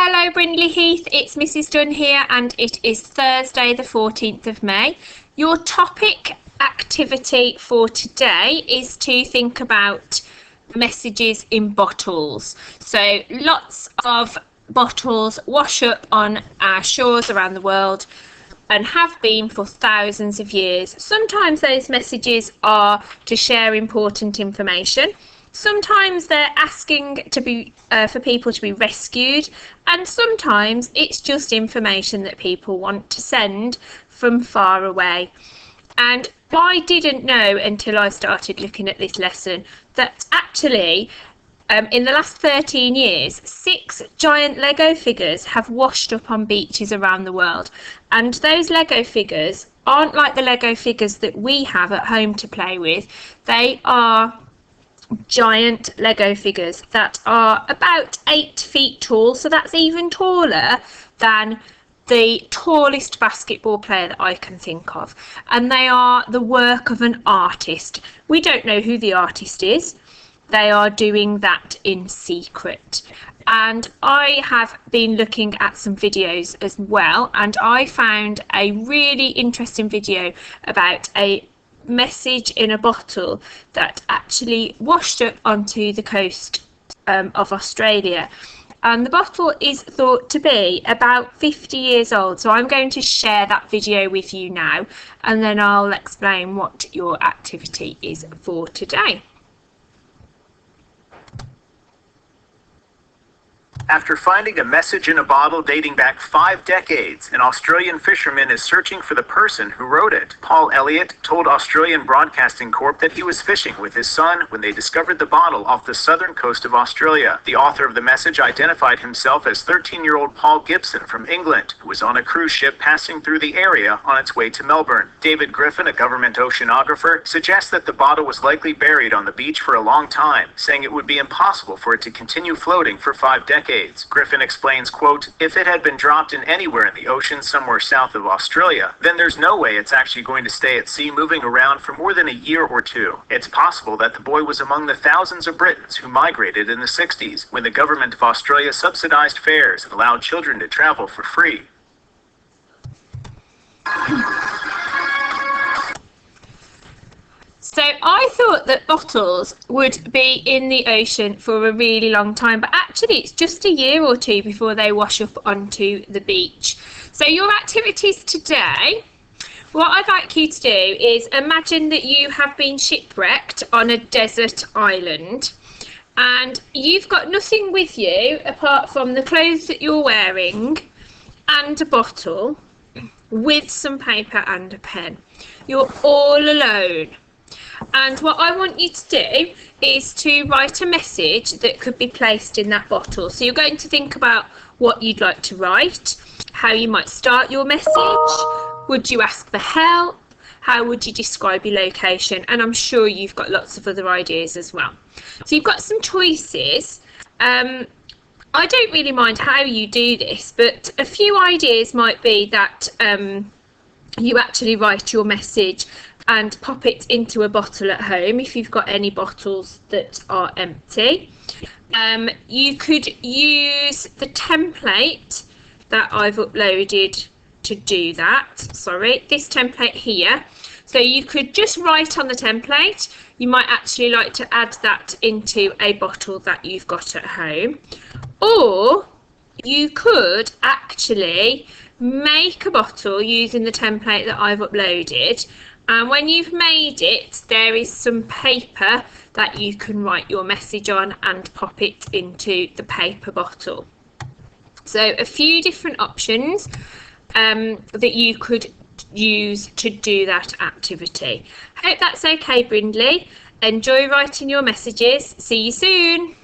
Hello Brindley Heath, it's Mrs Dunn here and it is Thursday the 14th of May. Your topic activity for today is to think about messages in bottles. So lots of bottles wash up on our shores around the world and have been for thousands of years. Sometimes those messages are to share important information. Sometimes they're asking to be for people to be rescued, and sometimes it's just information that people want to send from far away. And I didn't know until I started looking at this lesson that actually in the last 13 years, 6 giant Lego figures have washed up on beaches around the world. And those Lego figures aren't like the Lego figures that we have at home to play with. They are giant Lego figures that are about 8 feet tall, so that's even taller than the tallest basketball player that I can think of, and they are the work of an artist. We don't know who the artist is. They are doing that in secret, and I have been looking at some videos as well, and I found a really interesting video about a message in a bottle that actually washed up onto the coast of Australia, and the bottle is thought to be about 50 years old. So I'm going to share that video with you now, and then I'll explain what your activity is for today. After finding a message in a bottle dating back 5 decades, an Australian fisherman is searching for the person who wrote it. Paul Elliott told Australian Broadcasting Corp that he was fishing with his son when they discovered the bottle off the southern coast of Australia. The author of the message identified himself as 13-year-old Paul Gibson from England, who was on a cruise ship passing through the area on its way to Melbourne. David Griffin, a government oceanographer, suggests that the bottle was likely buried on the beach for a long time, saying it would be impossible for it to continue floating for 5 decades. Griffin explains, quote, "If it had been dropped in anywhere in the ocean somewhere south of Australia, then there's no way it's actually going to stay at sea moving around for more than a year or two. It's possible that the boy was among the thousands of Britons who migrated in the 60s when the government of Australia subsidized fares and allowed children to travel for free." So I thought that bottles would be in the ocean for a really long time, but actually it's just a year or two before they wash up onto the beach. So your activities today, what I'd like you to do is imagine that you have been shipwrecked on a desert island, and you've got nothing with you apart from the clothes that you're wearing and a bottle with some paper and a pen. You're all alone. And what I want you to do is to write a message that could be placed in that bottle. So you're going to think about what you'd like to write, how you might start your message, would you ask for help, how would you describe your location, and I'm sure you've got lots of other ideas as well. So you've got some choices. I don't really mind how you do this, but a few ideas might be that you actually write your message and pop it into a bottle at home if you've got any bottles that are empty. You could use the template that I've uploaded to do that. Sorry, this template here. So you could just write on the template. You might actually like to add that into a bottle that you've got at home. Or you could actually make a bottle using the template that I've uploaded. And when you've made it, there is some paper that you can write your message on and pop it into the paper bottle. So a few different options that you could use to do that activity. Hope that's okay, Brindley. Enjoy writing your messages. See you soon.